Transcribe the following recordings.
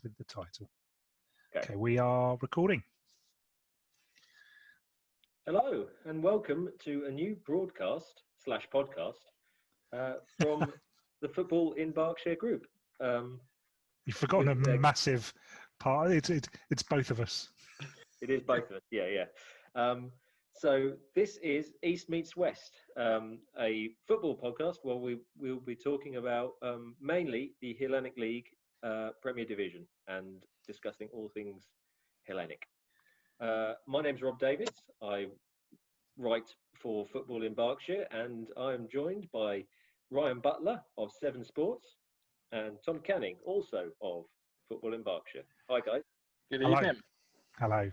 selected the title. Okay, we are recording. Hello, and welcome to a new broadcast/podcast from the Football in Berkshire group. You've forgotten a massive part. It's both of us. It is both of us, yeah. So this is East Meets West, a football podcast where we'll be talking about mainly the Hellenic League Premier Division and discussing all things Hellenic. My name's Rob Davis. I write for Football in Berkshire, and I'm joined by Ryan Butler of Seven Sports and Tom Canning, also of Football in Berkshire. Hi, guys. Good evening. Hello.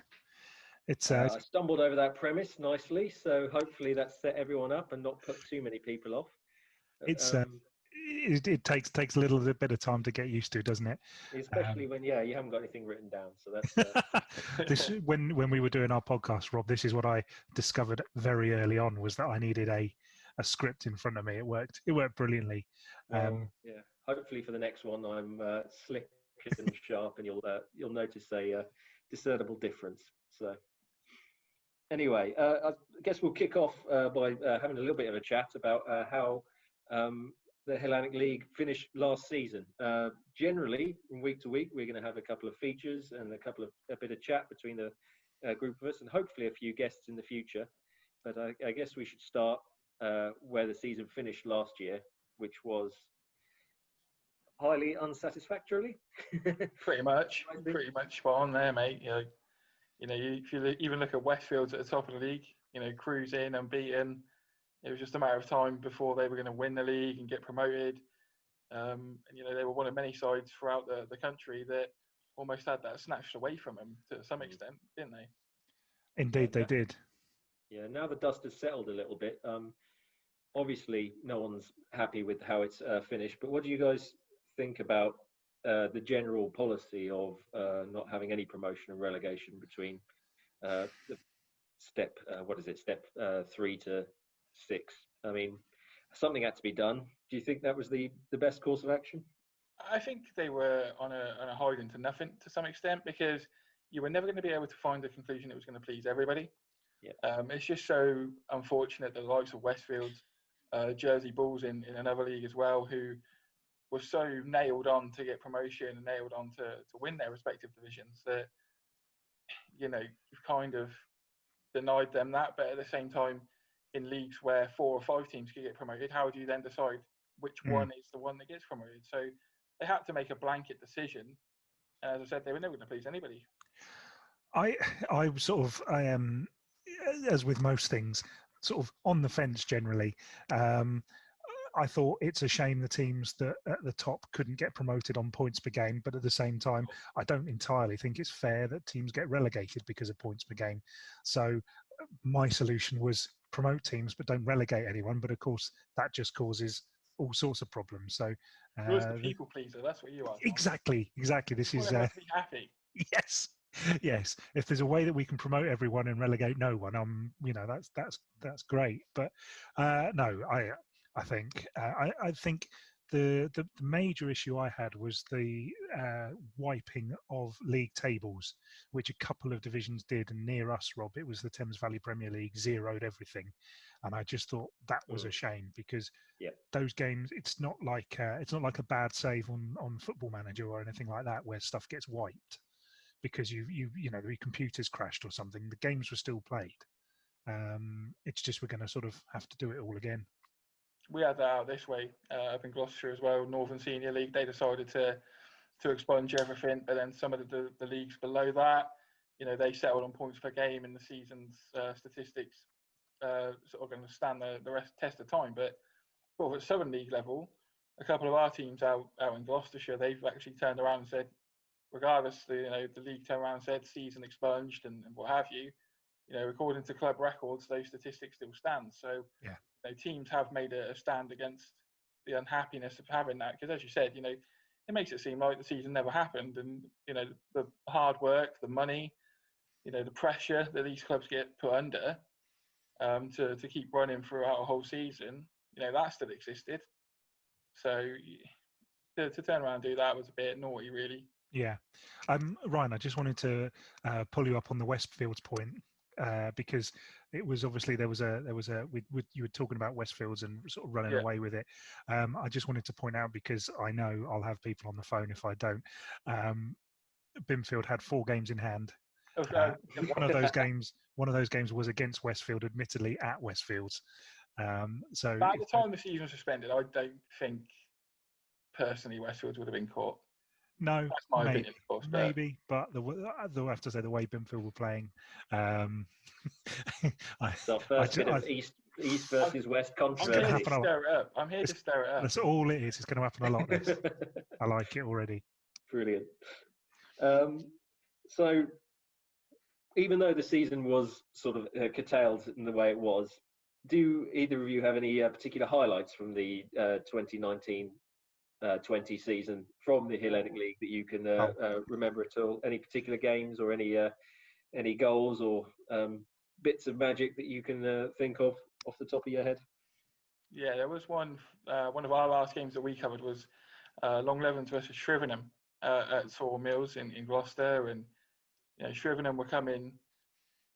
It's I stumbled over that premise nicely, so hopefully that's set everyone up and not put too many people off. It takes a little bit of time to get used to, doesn't it? Especially when you haven't got anything written down. So that's when we were doing our podcast, Rob. This is what I discovered very early on, was that I needed a script in front of me. It worked brilliantly. Hopefully for the next one, I'm slick and sharp, and you'll notice a discernible difference. So anyway, I guess we'll kick off by having a little bit of a chat about how the Hellenic League finished last season. Generally, from week to week, we're going to have a couple of features and a bit of chat between the group of us, and hopefully a few guests in the future. But I guess we should start where the season finished last year, which was highly unsatisfactorily. Pretty much spot on there, mate. If you even look at Westfield's at the top of the league, cruising, unbeaten. It was just a matter of time before they were going to win the league and get promoted. And they were one of many sides throughout the country that almost had that snatched away from them to some extent, didn't they? Indeed, they did. Yeah, now the dust has settled a little bit. Obviously, no one's happy with how it's finished. But what do you guys think about the general policy of not having any promotion and relegation between the step 3 to 6? I mean, something had to be done. Do you think that was the best course of action? I think they were on a hide into nothing to some extent, because you were never going to be able to find a conclusion that was going to please everybody. Yeah. It's just so unfortunate that the likes of Westfield, Jersey Bulls in another league as well, who were so nailed on to get promotion and nailed on to win their respective divisions, that you've kind of denied them that. But at the same time, in leagues where 4 or 5 teams could get promoted, how do you then decide which one is the one that gets promoted? So they had to make a blanket decision. And as I said, they were never going to please anybody. I am, as with most things, sort of on the fence generally. I thought it's a shame the teams that at the top couldn't get promoted on points per game, but at the same time, I don't entirely think it's fair that teams get relegated because of points per game. So my solution was promote teams but don't relegate anyone, but of course that just causes all sorts of problems. So you're the people pleaser, that's what you are. Exactly. This is to be happy. Yes. If there's a way that we can promote everyone and relegate no one, that's great. But no, I think the major issue I had was the wiping of league tables, which a couple of divisions did, and near us, Rob, it was the Thames Valley Premier League, zeroed everything, and I just thought that was a shame, because those games, it's not like a bad save on Football Manager or anything like that where stuff gets wiped because the computers crashed or something. The games were still played. It's just we're going to sort of have to do it all again. We had that out this way up in Gloucestershire as well. Northern Senior League, they decided to expunge everything, but then some of the leagues below that, they settled on points per game, and the season's statistics sort of going to stand the rest test of time. But at Southern League level, a couple of our teams out in Gloucestershire, they've actually turned around and said, regardless, the league turned around and said season expunged and what have you. According to club records, those statistics still stand. So teams have made a stand against the unhappiness of having that, because as you said, it makes it seem like the season never happened, and the hard work, the money, the pressure that these clubs get put under to keep running throughout a whole season, that still existed. So to turn around and do that was a bit naughty, really. Yeah. Ryan, I just wanted to pull you up on the Westfields point because it was obviously there was a you were talking about Westfields and sort of running Yeah. away with it. I just wanted to point out, because I know I'll have people on the phone if I don't. Binfield had 4 games in hand. Okay. One of those games was against Westfield, admittedly at Westfields. So But at the time the season was suspended, I don't think personally Westfields would have been caught. no, That's my opinion, of course. maybe, but I have to say the way Binfield were playing, It's our first bit of East versus West controversy. I'm here to stir it up. I'm here to stir it up. That's all it is. It's going to happen a lot. This. I like it already. Brilliant. So, even though the season was sort of curtailed in the way it was, do either of you have any particular highlights from the 2019-20 season from the Hellenic League that you can remember at all? Any particular games or any goals or bits of magic that you can think of off the top of your head? Yeah, there was one of our last games that we covered was Longlevens versus Shrivenham at Sawmills in Gloucester, and Shrivenham were coming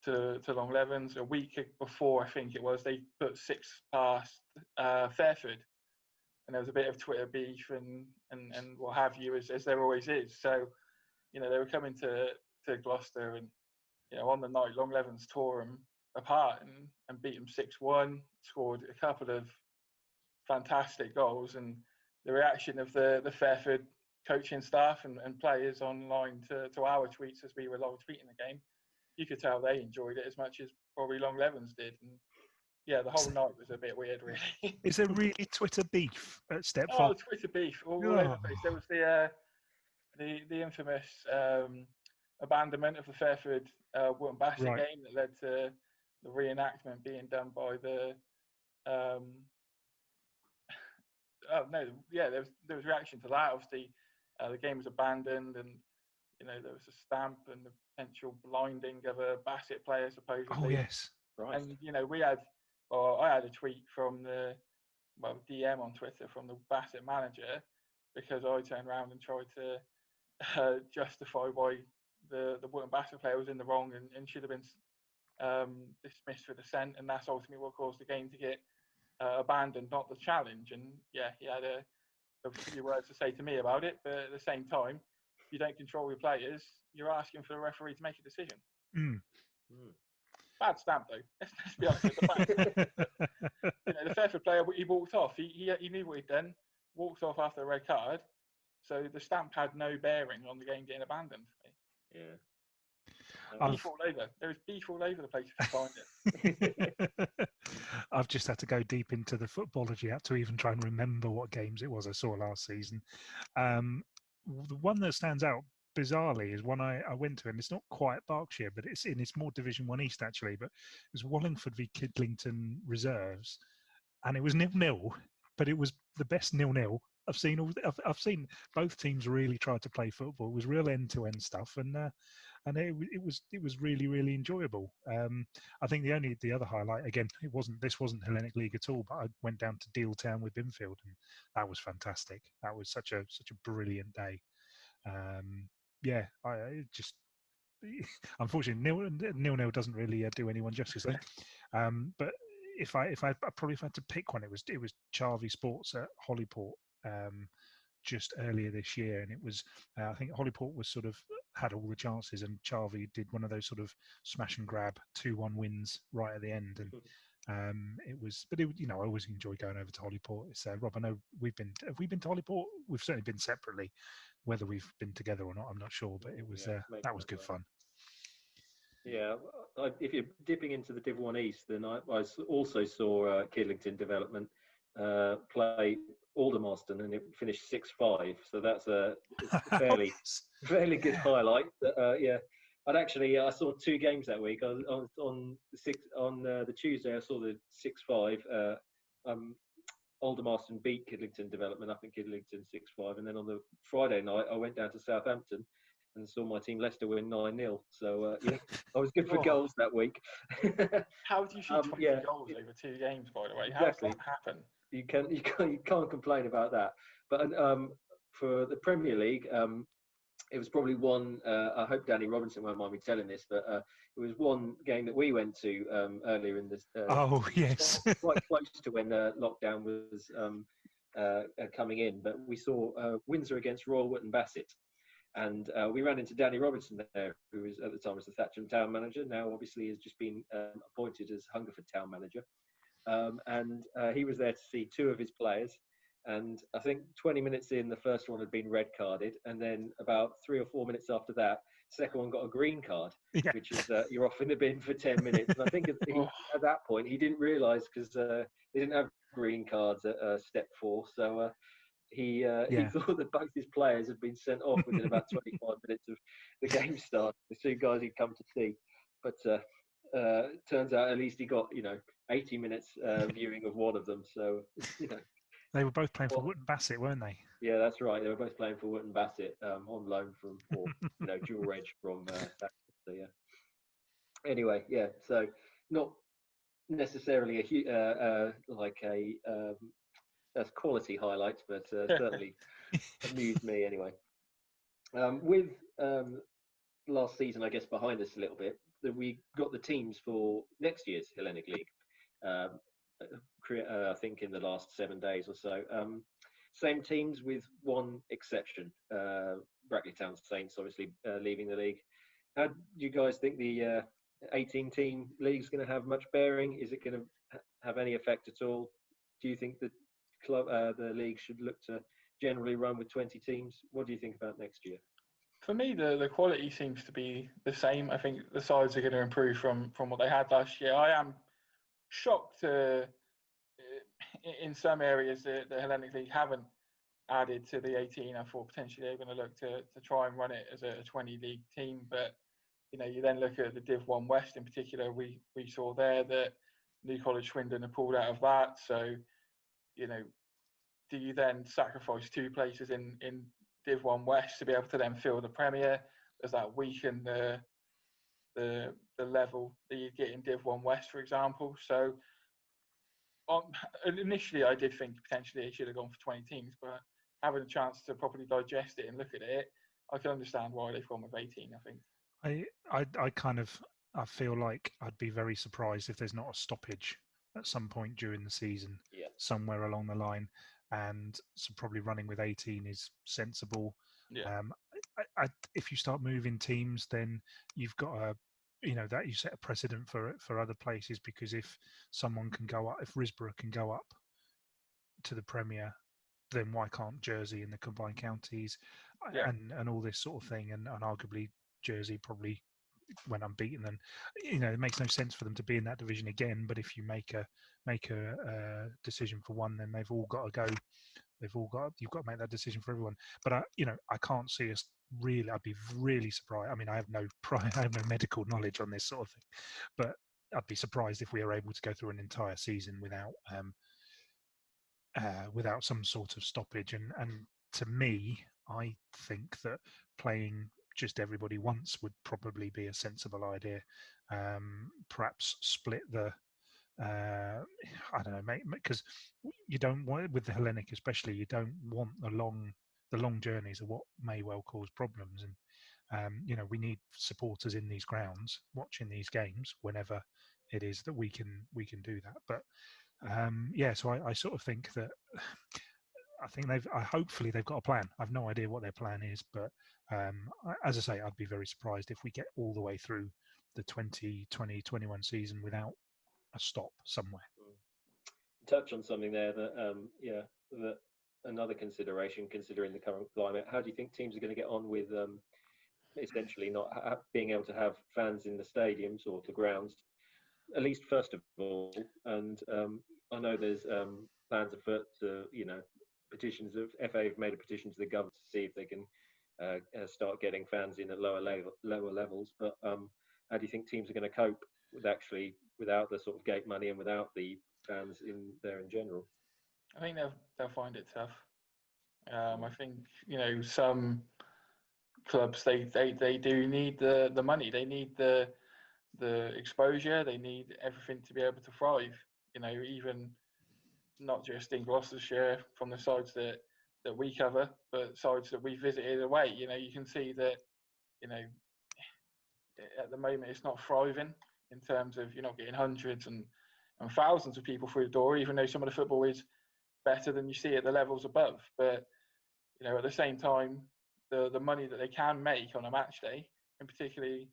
to Longlevens a week before, I think it was. They put 6 past Fairford, and there was a bit of Twitter beef and what have you, as there always is. So they were coming to Gloucester, and on the night Longlevens tore them apart and beat them 6-1, scored a couple of fantastic goals, and the reaction of the Fairford coaching staff and players online to our tweets as we were live tweeting the game, you could tell they enjoyed it as much as probably Longlevens did. And yeah, the whole night was a bit weird, really. Is there really Twitter beef at Stepford? Oh, Twitter beef all over the place. There was the infamous abandonment of the Fairford Wootton Bassett game that led to the reenactment being done by the there was reaction to that. Obviously, the game was abandoned, and there was a stamp and the potential blinding of a Bassett player, supposedly. Oh yes, right. And I had a tweet from the DM on Twitter from the Bassett manager, because I turned around and tried to justify why the Wootton Bassett player was in the wrong and should have been dismissed for dissent, and that's ultimately what caused the game to get abandoned, not the challenge. And yeah, he had a few words to say to me about it, but at the same time, if you don't control your players, you're asking for the referee to make a decision. Bad stamp, though. Let's be honest. The Fairford player, he walked off. He knew what he'd done. Walked off after a red card. So the stamp had no bearing on the game getting abandoned. Yeah. Beef all over. There is beef all over the place if you find it. I've just had to go deep into the footballogy app to even try and remember what games it was I saw last season. The one that stands out bizarrely is one I went to, and it's not quite Berkshire, but it's more Division 1 East actually, but it was Wallingford v Kidlington Reserves, and it was 0-0, but it was the best 0-0 I've seen. I've seen both teams really try to play football. It was real end-to-end stuff, and it was really, really enjoyable. I think the other highlight, again, this wasn't Hellenic League at all, but I went down to Deal Town with Binfield, and that was fantastic. That was such a brilliant day. I just unfortunately 0-0 doesn't really do anyone justice. But if I probably had to pick one, it was Charvey Sports at Hollyport just earlier this year, and it was I think Hollyport was sort of had all the chances, and Charvey did one of those sort of smash and grab 2-1 wins right at the end, and I always enjoy going over to Hollyport. It's Rob, I know have we been to Hollyport? We've certainly been separately. Whether we've been together or not, I'm not sure, but it was that was good fun. Yeah, if you're dipping into the Div 1 East, then I also saw Kidlington Development play Aldermaston, and it finished 6-5. So that's a fairly good highlight. I saw 2 games that week. On the Tuesday, I saw the 6-5. Aldermaston beat Kidlington Development up in Kidlington 6-5, and then on the Friday night I went down to Southampton and saw my team Leicester win 9-0. So I was good for goals that week. How do you shoot 20 goals over 2 games, by the way? Exactly. How does that happen? You can't complain about that. But for the Premier League, it was probably one. I hope Danny Robinson won't mind me telling this, but it was one game that we went to earlier in this. Oh yes. Quite close to when lockdown was coming in, but we saw Windsor against Royal Wootton Bassett, and we ran into Danny Robinson there, who was at the time was the Thatcham town manager. Now, obviously, has just been appointed as Hungerford town manager, and he was there to see two of his players. And I think 20 minutes in, the first one had been red carded, and then about 3 or 4 minutes after that, the second one got a green card, which is you're off in the bin for 10 minutes. And I think at that point he didn't realise, because they didn't have green cards at step 4, so he thought that both his players had been sent off within about 25 minutes of the game start. The two guys he'd come to see, but turns out at least he got 80 minutes viewing of one of them. So They were both playing for Wootton Bassett, weren't they? Yeah, that's right. They were both playing for Wootton Bassett on loan from, or dual reg from. So yeah. Anyway, yeah. So not necessarily that's quality highlights, but certainly amused me anyway. With last season, I guess, behind us a little bit, that we got the teams for next year's Hellenic League. I think in the last 7 days or so. Same teams with one exception. Brackley Town Saints obviously leaving the league. How do you guys think the 18-team league is going to have much bearing? Is it going to have any effect at all? Do you think the league should look to generally run with 20 teams? What do you think about next year? For me, the quality seems to be the same. I think the sides are going to improve from what they had last year. I am shocked in some areas that the Hellenic League haven't added to the 18. I thought potentially they're going to look to try and run it as a 20 league team, but you then look at the Div 1 West in particular. We saw there that New College Swindon have pulled out of that. So do you then sacrifice 2 places in Div 1 West to be able to then fill the Premier? Does that weaken the level that you get in Div 1 West, for example? So initially I did think potentially it should have gone for 20 teams, but having a chance to properly digest it and look at it, I can understand why they've gone with 18, I think. I feel like I'd be very surprised if there's not a stoppage at some point during the season, somewhere along the line, and so probably running with 18 is sensible. If you start moving teams, then you've got that you set a precedent for other places, because if someone can go up, if Risborough can go up to the Premier, then why can't Jersey and the combined counties and all this sort of thing, and arguably Jersey probably went unbeaten, and it makes no sense for them to be in that division again. But if you make a decision for one, then they've all got to go. You've got to make that decision for everyone. But I can't see us really. I'd be really surprised. I mean, I have no medical knowledge on this sort of thing, but I'd be surprised if we are able to go through an entire season without some sort of stoppage. And to me, I think that playing just everybody once would probably be a sensible idea. Perhaps split the I don't know, mate, because you don't want, with the Hellenic especially, you don't want the long journeys of what may well cause problems. And we need supporters in these grounds watching these games whenever it is that we can do that. But so I sort of think that I think hopefully they've got a plan. I've no idea what their plan is, but as I say, I'd be very surprised if we get all the way through the 2020-21 season without a stop somewhere. Touch on something there that another consideration, considering the current climate. How do you think teams are going to get on with essentially not being able to have fans in the stadiums or the grounds, at least first of all? And I know there's plans afoot to petitions of FA have made a petition to the government to see if they can start getting fans in at lower levels. But how do you think teams are going to cope without the sort of gate money and without the fans in there in general? I think they'll find it tough. I think some clubs they do need the money. They need the exposure. They need everything to be able to thrive. Even not just in Gloucestershire, from the sides that that we cover, but sides that we visited away. You know, you can see that, you know, at the moment it's not thriving in terms of you're not getting hundreds and thousands of people through the door, even though some of the football is better than you see at the levels above. But, you know, at the same time, the money that they can make on a match day, and particularly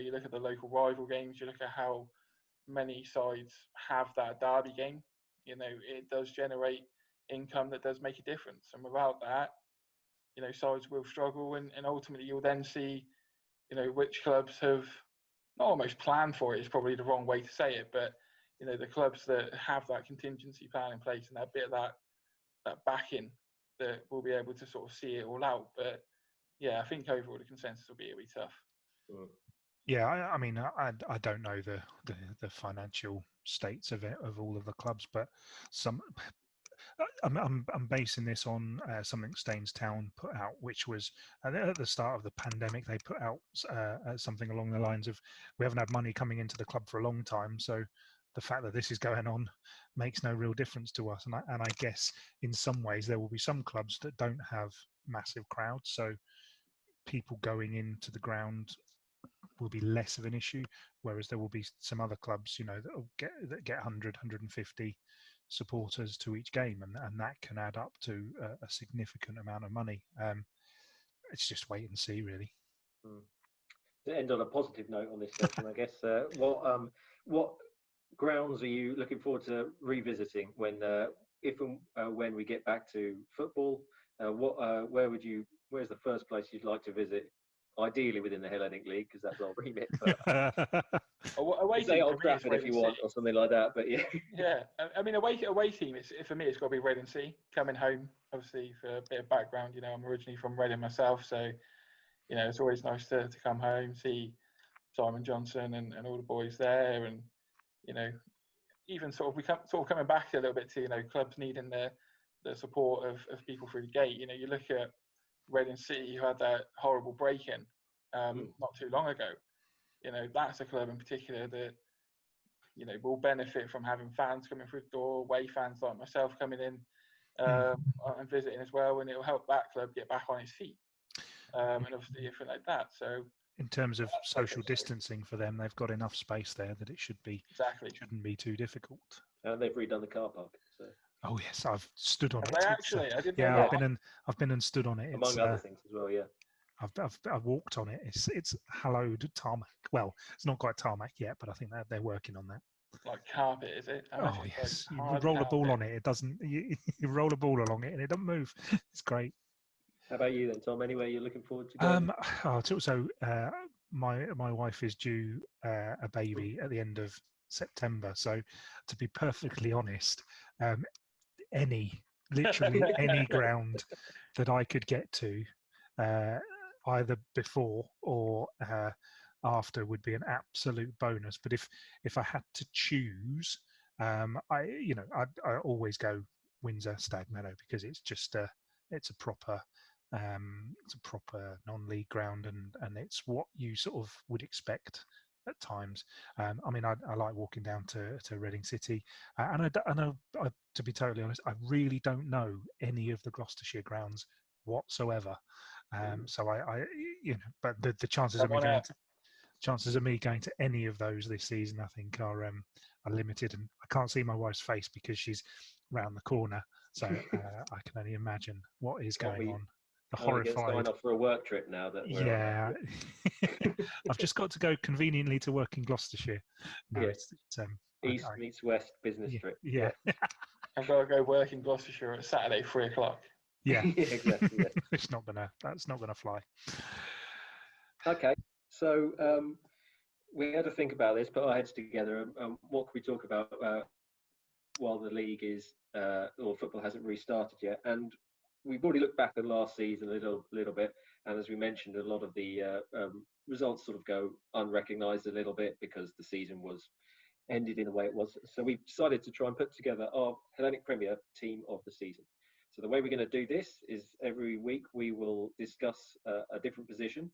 you look at the local rival games, you look at how many sides have that derby game, you know, it does generate income that does make a difference. And without that, you know, sides will struggle, and ultimately you'll then see, you know, which clubs have not almost planned for it is probably the wrong way to say it, but, you know, the clubs that have that contingency plan in place and that bit of that backing that will be able to sort of see it all out. But yeah, I think overall the consensus will be it'll be tough. Yeah, I mean, I don't know the financial states of all of the clubs, but I'm basing this on something Staines Town put out, which was at the start of the pandemic. They put out something along the lines of, "We haven't had money coming into the club for a long time, so the fact that this is going on makes no real difference to us." And I guess in some ways there will be some clubs that don't have massive crowds, so people going into the ground will be less of an issue, whereas there will be some other clubs, you know, that get 100, 150 supporters to each game, and that can add up to a significant amount of money. It's just wait and see, really. To end on a positive note on this section, I guess, what grounds are you looking forward to revisiting if and when we get back to football? Where's the first place you'd like to visit? Ideally within the Hellenic League, because that's our remit. Say Old Trafford if you want, or something like that. But yeah, yeah. I mean, away team. For me, it's got to be Reading City. Coming home, obviously, for a bit of background. You know, I'm originally from Reading myself, so you know, it's always nice to come home, see Simon Johnson and all the boys there, and you know, even sort of coming back a little bit to, you know, clubs needing the support of people through the gate. You know, you look at Reading City, who had that horrible break-in not too long ago. You know, that's a club in particular that, you know, will benefit from having fans coming through the door, away fans like myself coming in and visiting as well, and it will help that club get back on its feet. And obviously everything like that. So in terms of social distancing for them, they've got enough space there that it shouldn't be too difficult. And they've redone the car park. So. Oh yes, I've stood on it. Actually, I didn't. Yeah, I've been and stood on it. Among other things as well. Yeah. I've walked on it. It's hallowed tarmac. Well, it's not quite tarmac yet, but I think they're working on that. Like carpet, is it? Oh yes, you roll a ball on it. It doesn't. You roll a ball along it and it doesn't move. It's great. How about you then, Tom? Anywhere you're looking forward to going? My wife is due a baby at the end of September. So, to be perfectly honest, literally any ground that I could get to, either before or after, would be an absolute bonus. But if I had to choose, I always go Windsor Stag Meadow, because it's just it's a proper non-league ground, and it's what you sort of would expect at times. I mean, I like walking down to Reading City, and I, to be totally honest, I really don't know any of the Gloucestershire grounds whatsoever. So but the chances of me going to any of those this season, I think, are limited, and I can't see my wife's face because she's round the corner. So I can only imagine what is going on. Horrified. Sign off for a work trip now that we're on. I've just got to go conveniently to work in Gloucestershire. No, it's East meets West business trip. Yeah. I've got to go work in Gloucestershire at Saturday, 3:00. Yeah, exactly. Yeah. That's not gonna fly. Okay, so we had to think about this, put our heads together. What can we talk about while the league is or football hasn't restarted yet? And we've already looked back at last season a little bit, and as we mentioned, a lot of the results sort of go unrecognised a little bit because the season was ended in the way it was. So we decided to try and put together our Hellenic Premier team of the season. So the way we're going to do this is every week we will discuss a different position,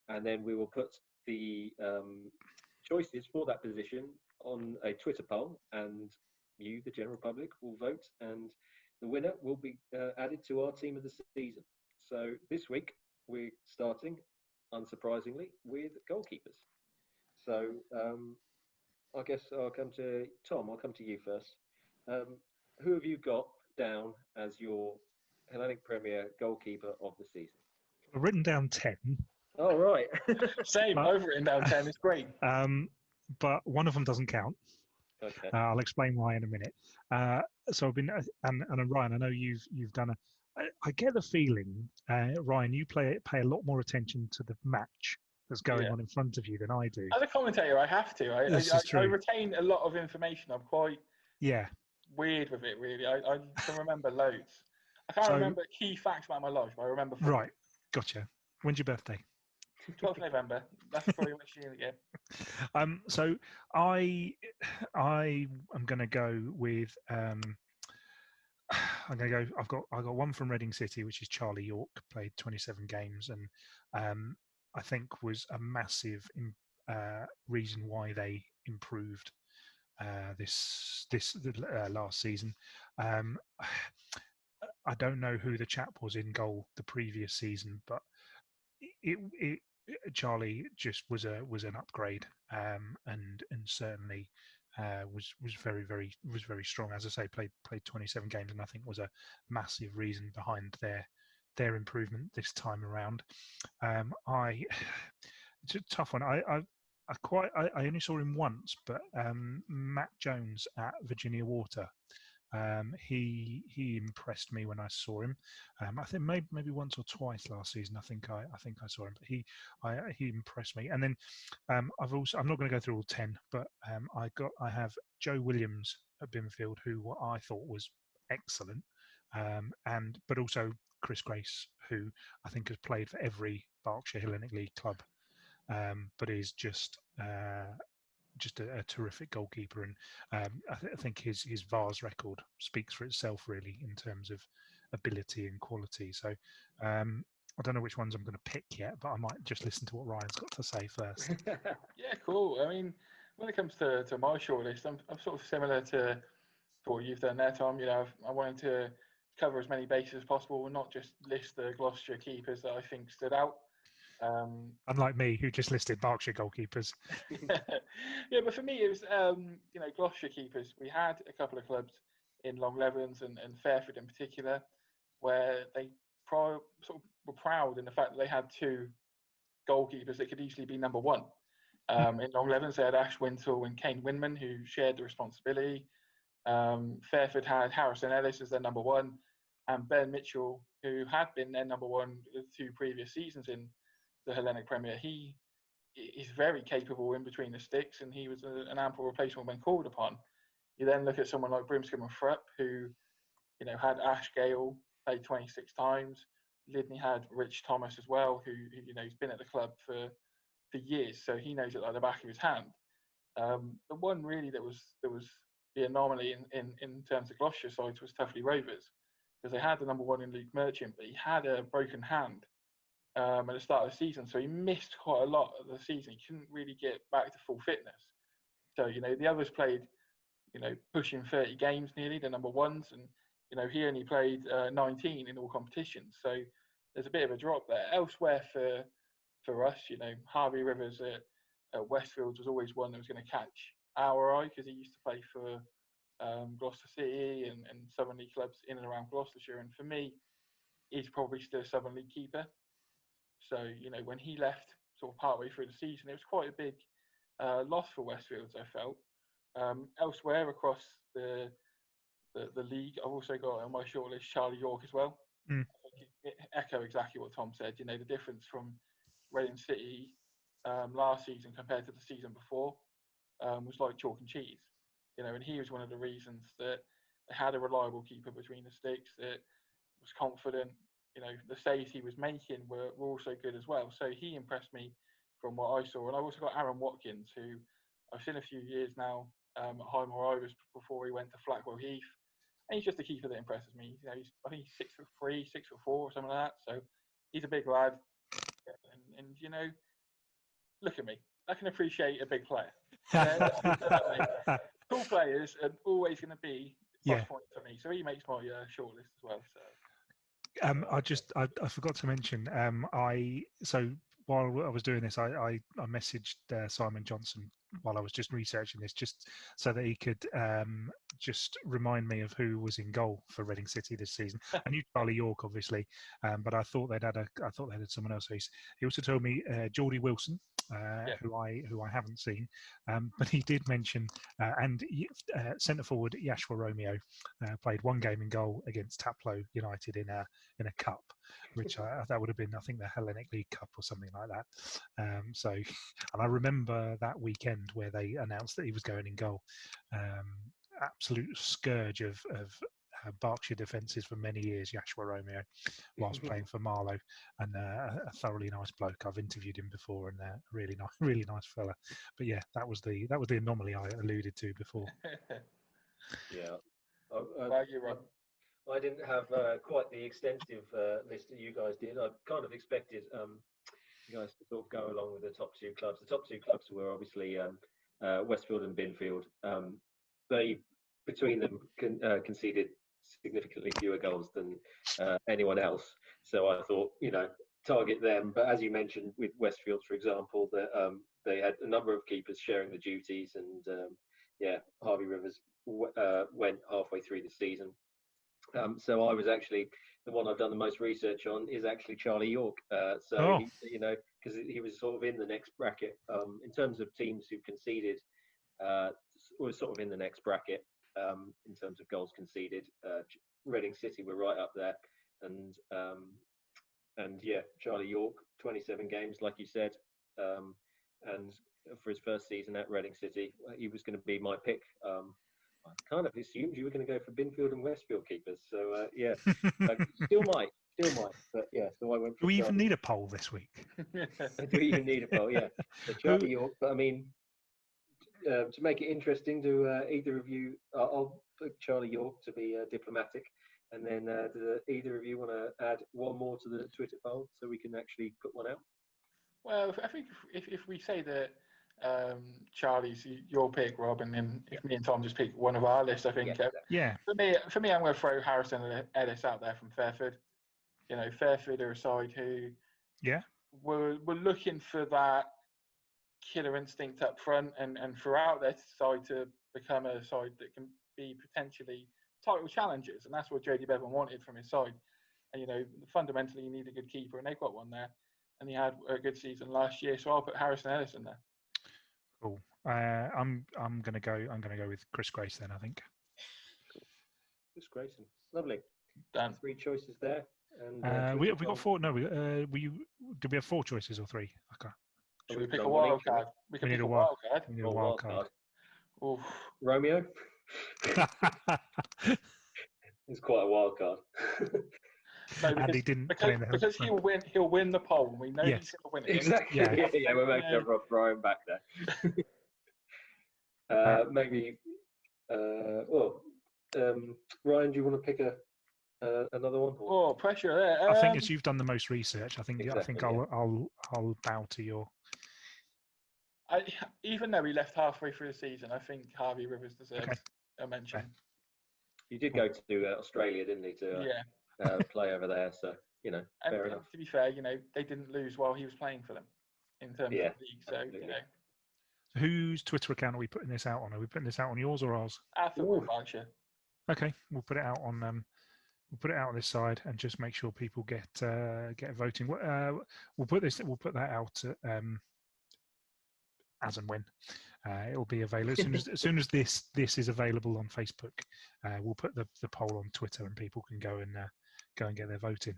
and then we will put the choices for that position on a Twitter poll, and you, the general public, will vote. And the winner will be added to our team of the season. So this week we're starting, unsurprisingly, with goalkeepers. So I guess I'll come to Tom. I'll come to you first. Who have you got down as your Hellenic Premier goalkeeper of the season? I've written down 10. Oh, right. Same, But- over it in down 10. It's great. But one of them doesn't count. Okay. I'll explain why in a minute. So I've been and Ryan, I know you've done I get the feeling, Ryan, you pay a lot more attention to the match that's going on in front of you than I do. As a commentator, I have to. This is true. I retain a lot of information. I'm quite Yeah. weird with it, really. I can remember loads. I can't remember key facts about my life, but I remember football. Right. Gotcha. When's your birthday? 12th November. That's probably what you're going to get. So I am going to go with I'm going to go. I've got one from Reading City, which is Charlie York. Played 27 games, and I think was a massive reason why they improved this last season. I don't know who the chap was in goal the previous season, but Charlie just was an upgrade, and certainly was very strong. As I say, played 27 games, and I think was a massive reason behind their improvement this time around. It's a tough one. I only saw him once, but Matt Jones at Virginia Water. He impressed me when I saw him. I think maybe once or twice last season. I think I saw him, but he impressed me. And then I'm not going to go through all 10, but I have Joe Williams at Binfield, who I thought was excellent, but also Chris Grace, who I think has played for every Berkshire Hellenic League club, but is just a terrific goalkeeper, and I think his VAR's record speaks for itself, really, in terms of ability and quality. So I don't know which ones I'm going to pick yet, but I might just listen to what Ryan's got to say first. Yeah, cool. I mean, when it comes to my shortlist, I'm sort of similar to what you've done there, Tom. You know, I wanted to cover as many bases as possible, and not just list the Gloucestershire keepers that I think stood out. Unlike me, who just listed Berkshire goalkeepers. Yeah, but for me, it was Gloucestershire keepers. We had a couple of clubs in Long Levens and Fairford in particular, where they sort of were proud in the fact that they had two goalkeepers that could easily be number one. In Long Levens, they had Ash Wintle and Kane Winman, who shared the responsibility. Fairford had Harrison Ellis as their number one, and Ben Mitchell, who had been their number one the 2 previous seasons in the Hellenic Premier. He is very capable in between the sticks, and he was an ample replacement when called upon. You then look at someone like Brimscombe and Thrupp, who had Ash Gale, played 26 times. Lydney had Rich Thomas as well, who he's been at the club for years, so he knows it like the back of his hand. The one really that was the anomaly in terms of Gloucestershire sides was Tuffley Rovers, because they had the number one in Luke Merchant, but he had a broken hand at the start of the season, so he missed quite a lot of the season. He couldn't really get back to full fitness. So the others played pushing 30 games nearly, the number ones, and he only played 19 in all competitions. So there's a bit of a drop there. Elsewhere for us, Harvey Rivers at Westfields was always one that was going to catch our eye, because he used to play for Gloucester City and Southern League clubs in and around Gloucestershire. And for me, he's probably still a Southern League keeper. So, when he left sort of partway through the season, it was quite a big loss for Westfields, I felt. Elsewhere across the league, I've also got on my shortlist Charlie York as well. I think echo exactly what Tom said. The difference from Reading City last season compared to the season before was like chalk and cheese. And he was one of the reasons that they had a reliable keeper between the sticks that was confident. The saves he was making were also good as well. So he impressed me from what I saw. And I've also got Aaron Watkins, who I've seen a few years now at Highmore Irish before he went to Flackwell Heath. And he's just a keeper that impresses me. I think he's 6'3", 6'4", or something like that. So he's a big lad. And look at me. I can appreciate a big player. Tall players are always going to be plus Yeah. point for me. So he makes my shortlist as well. So I forgot to mention. So while I was doing this, I messaged Simon Johnson while I was just researching this, just so that he could just remind me of who was in goal for Reading City this season. I knew Charlie York, obviously, but I thought they'd had someone else. He also told me Geordie Wilson. Who I haven't seen, but he did mention centre forward Yashua Romeo played one game in goal against Taplow United in a cup, which that would have been, I think, the Hellenic League Cup or something like that. And I remember that weekend where they announced that he was going in goal. Absolute scourge of Berkshire defences for many years, Yashua Romeo, whilst playing for Marlow, and a thoroughly nice bloke. I've interviewed him before, and really nice fella. But yeah, that was the anomaly I alluded to before. Yeah. you're right. I didn't have quite the extensive list that you guys did. I kind of expected you guys to sort of go along with the top two clubs. The top two clubs were obviously Westfield and Binfield. They, between them, conceded significantly fewer goals than anyone else. So I thought, target them. But as you mentioned with Westfield, for example, that they had a number of keepers sharing the duties, and Harvey Rivers went halfway through the season. So I was actually the one I've done the most research on is actually Charlie York. Because he was sort of in the next bracket in terms of teams who conceded, was sort of in the next bracket in terms of goals conceded. Reading City were right up there, and Charlie York, 27 games, like you said, and for his first season at Reading City, he was going to be my pick. I kind of assumed you were going to go for Binfield and Westfield keepers. So, still might. But, yeah, so I went for Do we Charlie. even need a poll this week? Do we even need a poll? Yeah. So Charlie York, but I mean, to make it interesting, do either of you, I'll put Charlie York to be diplomatic. And then do either of you want to add one more to the Twitter poll so we can actually put one out? Well, I think if we say that Charlie's your pick, Rob, and then if me and Tom just pick one of our lists, I think. For me, I'm going to throw Harrison Ellis out there from Fairford. Fairford are a side who were looking for that killer instinct up front and throughout their side to become a side that can be potentially title challengers, and that's what Jody Bevan wanted from his side. And fundamentally, you need a good keeper, and they've got one there. And he had a good season last year, so I'll put Harrison Ellis in there. Cool. I'm gonna go with Chris Grace then. I think. Chris Grayson, lovely. Done. 3 choices there. And we got 4. No, did we have 4 choices or 3? I can't. Should we pick a wild card? We can pick a wild card. We need a wild card. Oof. Romeo. It's quite a wild card. No, because he'll win the poll, and we know he's going to win it. Exactly. Yeah, we're making a Rob Ryan back there. Maybe. Ryan, do you want to pick another one? Oh, pressure there. I think as you've done the most research, I think I'll bow to your. Even though he left halfway through the season, I think Harvey Rivers deserves a mention. He did go to Australia, didn't he? Play over there, so fair enough. To be fair, they didn't lose while he was playing for them in terms of the league. So So whose Twitter account are we putting this out on? Are we putting this out on yours or ours? Berkshire. Okay, we'll put it out on this side and just make sure people get voting. We'll put that out as and when it'll be available. As soon as this is available on Facebook, we'll put the poll on Twitter and people can go and get their vote in.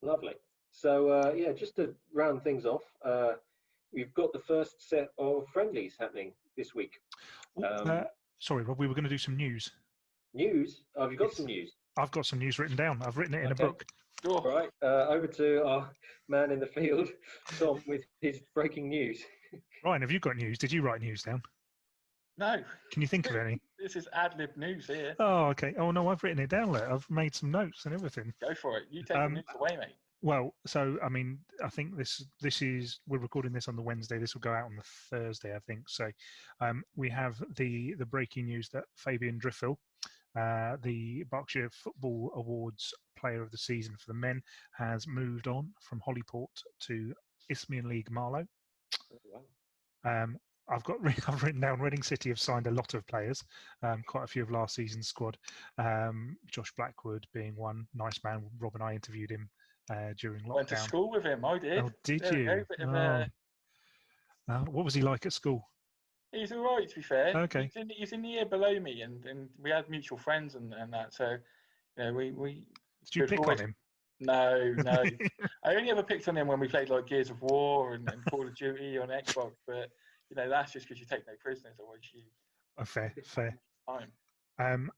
Lovely. So just to round things off, we've got the first set of friendlies happening this week. Sorry, Rob, we were going to do some news. News? Oh, have you got some news? I've got some news written down. I've written it in a book. All right. Over to our man in the field, Tom, with his breaking news. Ryan, have you got news? Did you write news down? No. Can you think of any? This is ad-lib news here. Oh, okay. Oh, no, I've written it down there. I've made some notes and everything. Go for it. You take the news away, mate. Well, so, I mean, I think this is, we're recording this on the Wednesday. This will go out on the Thursday, I think. So we have the breaking news that Fabian Driffill The Berkshire Football Awards Player of the Season for the men has moved on from Hollyport to Isthmian League Marlow. Oh, wow. I've written down Reading City have signed a lot of players, quite a few of last season's squad. Josh Blackwood being one. Nice man. Rob and I interviewed him during lockdown. Went to school with him. I did. Oh, did There we you? go, bit of, What was he like at school? he's all right, to be fair. Okay. He's in the year below me, and we had mutual friends and that. So, we. Did you pick on him? No. I only ever picked on him when we played like Gears of War and Call of Duty on Xbox. But that's just because you take no prisoners, otherwise you. Oh, fair. Time.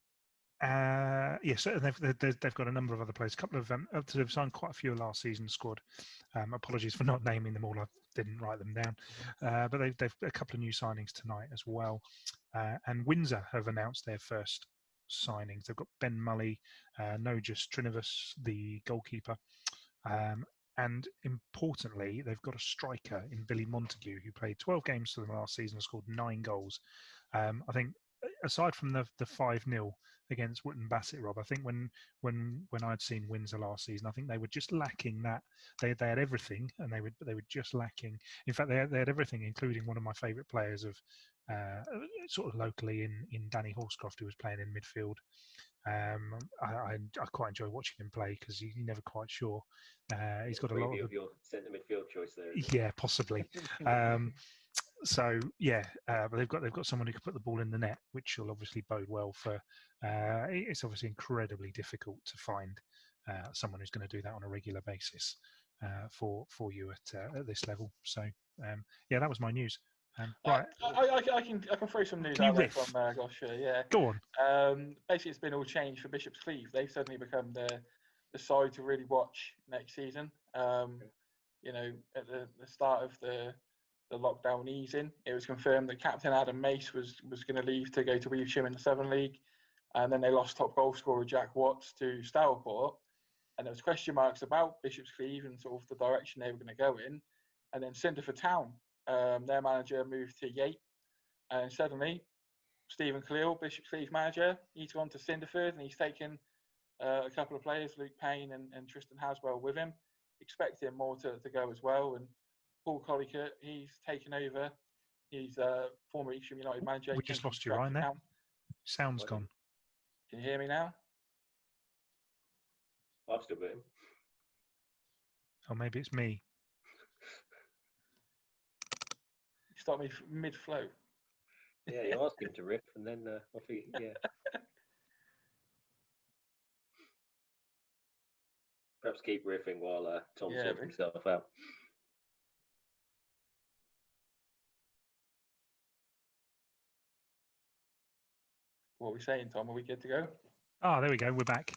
Yes, and they've got a number of other players. A couple of they've signed quite a few last season's squad. Apologies for not naming them all. I didn't write them down. But they've a couple of new signings tonight as well. And Windsor have announced their first signings. They've got Ben Mully, Nojas Trinivas, the goalkeeper. And importantly, they've got a striker in Billy Montague who played 12 games for them last season and scored 9 goals. I think aside from the 5-0 against Wootton Bassett, Rob, I think when I'd seen Windsor last season, I think they were just lacking that. They had everything, and they were just lacking. In fact, they had everything, including one of my favourite players of sort of locally in Danny Horscroft, who was playing in midfield. I quite enjoy watching him play because you're never quite sure. He's got a lot of your centre midfield choice there. Yeah, possibly. So yeah, but they've got someone who can put the ball in the net, which will obviously bode well for. It's obviously incredibly difficult to find someone who's going to do that on a regular basis for you at this level. So yeah, that was my news. Right, I can throw some news out there from Gloucestershire. Yeah, go on. Basically, it's been all changed for Bishop's Cleeve. They've suddenly become the side to really watch next season. At the start of the lockdown easing, it was confirmed that Captain Adam Mace was going to leave to go to Evesham in the Southern League, and then they lost top goal scorer Jack Watts to Stourport, and there was question marks about Bishop's Cleeve and sort of the direction they were going to go in, and then Cinderford Town, their manager moved to Yate, and suddenly Stephen Cleal, Bishop's Cleeve manager, he's gone to Cinderford and he's taken a couple of players, Luke Payne and Tristan Haswell, with him, expecting more to go as well. And Paul Collicutt, he's taken over. He's former Evesham United manager. We just lost you right there. Sound's gone. Can you hear me now? I've still got him. Or maybe it's me. You start me mid-flow. Yeah, you ask him to riff, and then off he, yeah. Perhaps keep riffing while Tom sorts himself out. What are we saying, Tom? Are we good to go? Oh, there we go. We're back.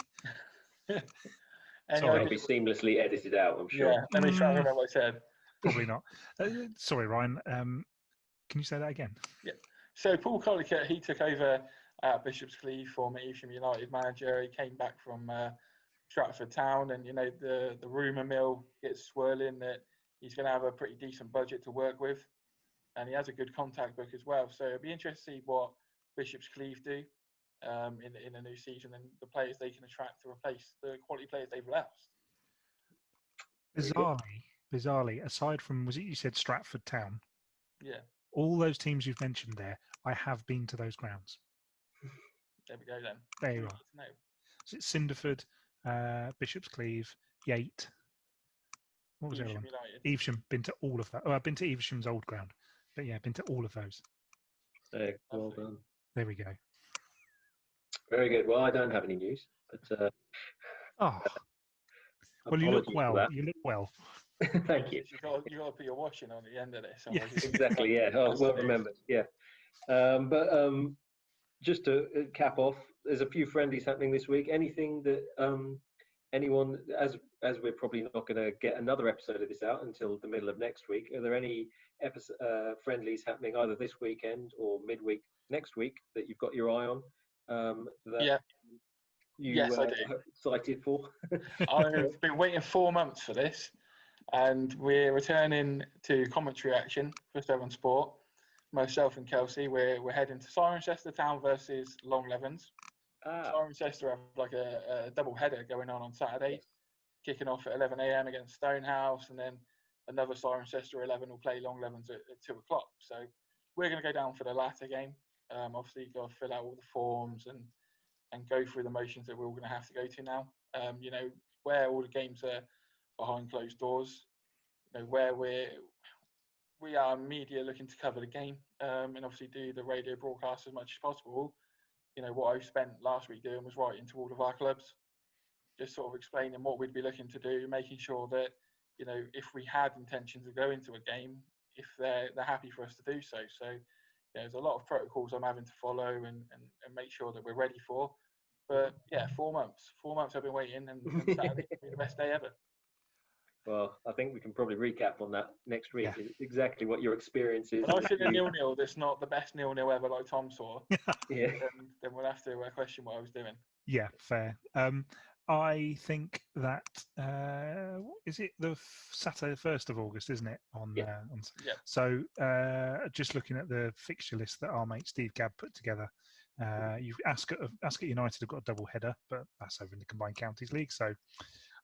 Sorry, it'll be seamlessly edited out, I'm sure. Yeah, let me try and remember what I said. Probably not. Sorry, Ryan. Can you say that again? Yeah. So Paul Collicutt, he took over at Bishop's Cleeve, former Evesham United manager. He came back from Stratford Town, and the rumour mill gets swirling that he's going to have a pretty decent budget to work with, and he has a good contact book as well. So it'll be interesting to see what Bishop's Cleeve do in the new season and the players they can attract to replace the quality players they've lost. Bizarrely, aside from, was it you said Stratford Town? Yeah. All those teams you've mentioned there, I have been to those grounds. There we go then. There you are. So it's Cinderford, Bishop's Cleeve, Yate. What was the other one? Evesham. Been to all of that. Oh, I've been to Evesham's old ground. But yeah, been to all of those. Well done. There we go. Very good. Well, I don't have any news, but well, you look well. You look well. Thank you. You got to put your washing on at the end of this. Yeah. Exactly. Yeah. Oh, well remembered. Yeah. But just to cap off, there's a few friendlies happening this week. Anything that anyone, as we're probably not going to get another episode of this out until the middle of next week, are there any friendlies happening either this weekend or midweek next week that you've got your eye on? Yes, I do. Excited for? I've been waiting 4 months for this, and we're returning to commentary action for Severn Sport. Myself and Kelsey, we're heading to Cirencester Town versus Long Levens. Cirencester have like a double header going on Saturday, kicking off at 11 a.m. against Stonehouse, and then another Cirencester 11 will play Long Levens at 2 o'clock. So we're going to go down for the latter game. Obviously, you've got to fill out all the forms and go through the motions that we're all going to have to go to now. Where all the games are behind closed doors, where we are media looking to cover the game, and obviously do the radio broadcast as much as possible. What I spent last week doing was writing to all of our clubs, just sort of explaining what we'd be looking to do, making sure that, if we had intentions of going to a game, if they're happy for us to do so. So there's a lot of protocols I'm having to follow and make sure that we're ready for. But yeah, 4 months. 4 months I've been waiting, and Saturday will be the best day ever. Well, I think we can probably recap on that next week. Yeah. Exactly what your experience is. When I see a 0-0 that's not the best 0-0 ever, like Tom saw, yeah, then we'll have to question what I was doing. Yeah, fair. I think that is it the Saturday, 1st of August, isn't it? Yeah. So just looking at the fixture list that our mate Steve Gabb put together, you've Ascot United have got a double header, but that's over in the Combined Counties League. So,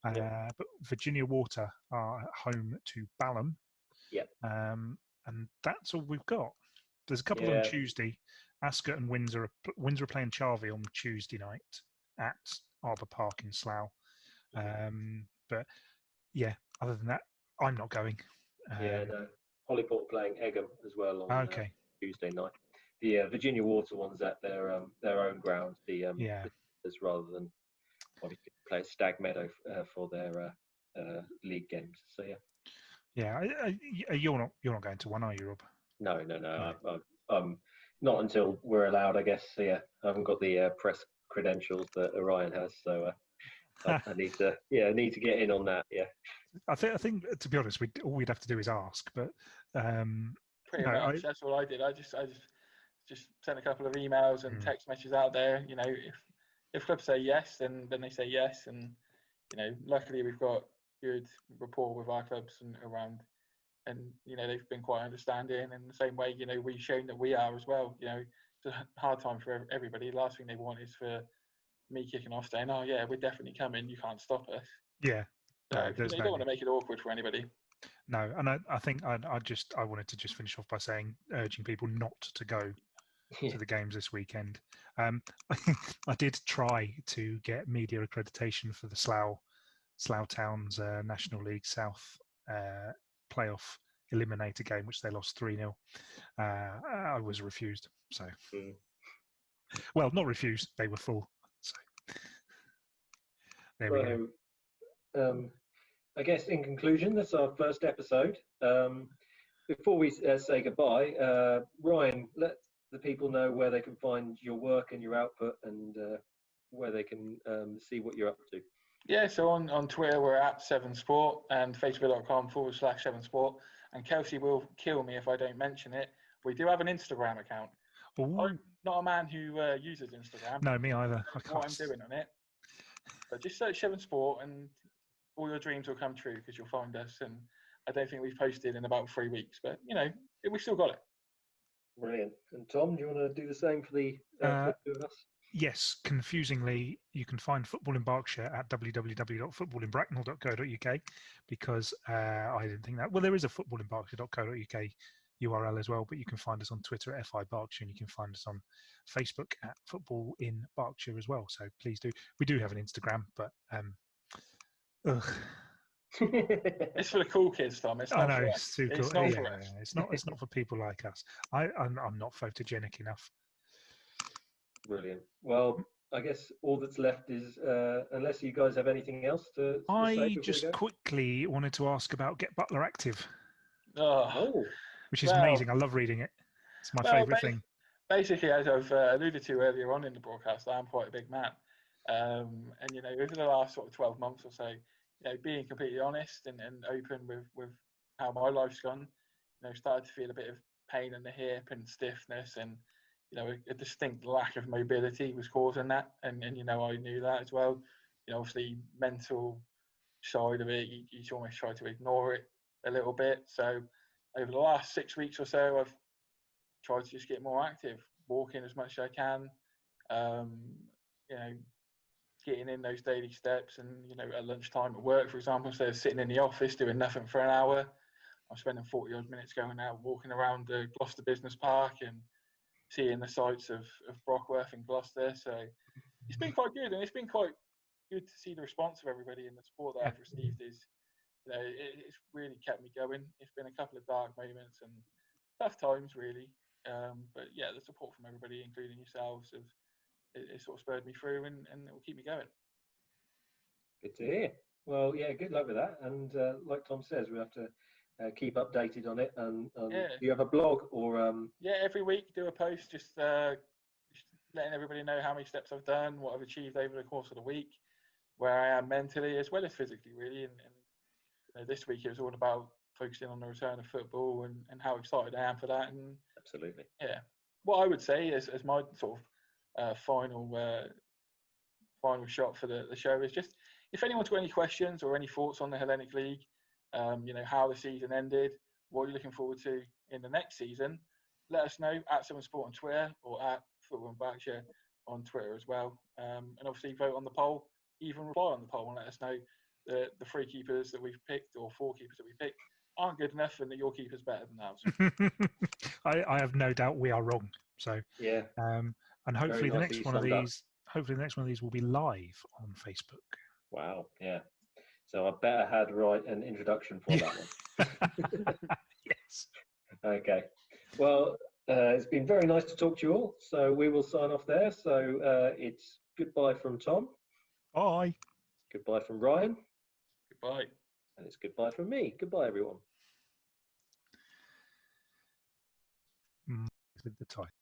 but Virginia Water are home to Balham. Yeah. And that's all we've got. There's a couple on Tuesday. Ascot and Windsor are playing Charvey on Tuesday night at Arbour Park in Slough. But yeah, other than that, I'm not going. No. Hollyport playing Egham as well on Tuesday night. The Virginia Water one's at their own ground. Rather than obviously play at Stag Meadow for their league games. So yeah. You're not going to one, are you, Rob? No. I'm not until we're allowed, I guess. So I haven't got the press credentials that Orion has, so I need to get in on that. Yeah, I think to be honest, all we'd have to do is ask. But pretty much that's what I did. I just sent a couple of emails and text messages out there. If clubs say yes, then they say yes, and luckily we've got good rapport with our clubs and around. And they've been quite understanding, in the same way we've shown that we are as well. It's a hard time for everybody. The last thing they want is for me kicking off saying, "Oh yeah, we're definitely coming. You can't stop us." Yeah, no, you don't want to make it awkward for anybody. No, and I think I wanted to just finish off by saying, urging people not to go to the games this weekend. I did try to get media accreditation for the Slough Towns National League South playoff eliminator game, which they lost 3-0. I was refused. So, well, not refused. They were full. So there we go. I guess in conclusion, that's our first episode. Before we say goodbye, Ryan, let the people know where they can find your work and your output, and where they can see what you're up to. Yeah, so on Twitter we're at 7sport and facebook.com/7sport. And Kelsey will kill me if I don't mention it. We do have an Instagram account. Ooh. I'm not a man who uses Instagram. No, me either. I can't. What I'm doing on it. But just search 7sport and all your dreams will come true, because you'll find us. And I don't think we've posted in about 3 weeks, but we've still got it. Brilliant. And Tom, do you want to do the same for the two of us? Yes, confusingly, you can find Football in Berkshire at www.footballinbracknell.co.uk, because I didn't think that. Well, there is a footballinberkshire.co.uk URL as well, but you can find us on Twitter at FI Berkshire, and you can find us on Facebook at Football in Berkshire as well. So please do. We do have an Instagram, but it's for the cool kids, Tom. It's not it's too cool. It's not for people like us. I'm not photogenic enough. Brilliant. Well, I guess all that's left is, unless you guys have anything else to say. I just quickly wanted to ask about Get Butler Active, which is amazing. I love reading it. It's my favourite thing. Basically, as I've alluded to earlier on in the broadcast, I'm quite a big man. And, over the last sort of 12 months or so, being completely honest and open with how my life's gone, started to feel a bit of pain in the hip and stiffness, and a distinct lack of mobility was causing that, and I knew that as well. Obviously, mental side of it, you almost try to ignore it a little bit. So over the last 6 weeks or so, I've tried to just get more active, walking as much as I can, you know, getting in those daily steps, and you know, at lunchtime at work, for example, instead of sitting in the office doing nothing for an hour, I'm spending 40 odd minutes going out, walking around the Gloucester Business Park and seeing the sights of Brockworth and Gloucester. So it's been quite good, and it's been quite good to see the response of everybody and the support that I've received. Is, you know, it's really kept me going. It's been a couple of dark moments and tough times, really. But yeah, the support from everybody, including yourselves, it sort of spurred me through, and it will keep me going. Good to hear. Well, yeah, good luck with that. And like Tom says, we have to keep updated on it. And Yeah. do you have a blog or? Yeah, every week do a post, just letting everybody know how many steps I've done, what I've achieved over the course of the week, where I am mentally as well as physically, really. And you know, this week it was all about focusing on the return of football and how excited I am for that. And Absolutely. yeah, what I would say as my sort of final shot for the show is just, if anyone's got any questions or any thoughts on the Hellenic League, you know, how the season ended, what you're looking forward to in the next season, let us know at 7sport on Twitter or at Football and Berkshire on Twitter as well. And obviously vote on the poll, even reply on the poll, and let us know that the 3 keepers that we've picked or 4 keepers that we picked aren't good enough, and that your keeper's better than ours. I have no doubt we are wrong. So yeah, and hopefully the next one of up. these, will be live on Facebook. Wow, yeah. So I better had write an introduction for that one. Yes. Okay. Well, it's been very nice to talk to you all. So we will sign off there. So it's goodbye from Tom. Bye. Goodbye from Ryan. Goodbye. And it's goodbye from me. Goodbye, everyone. With the title.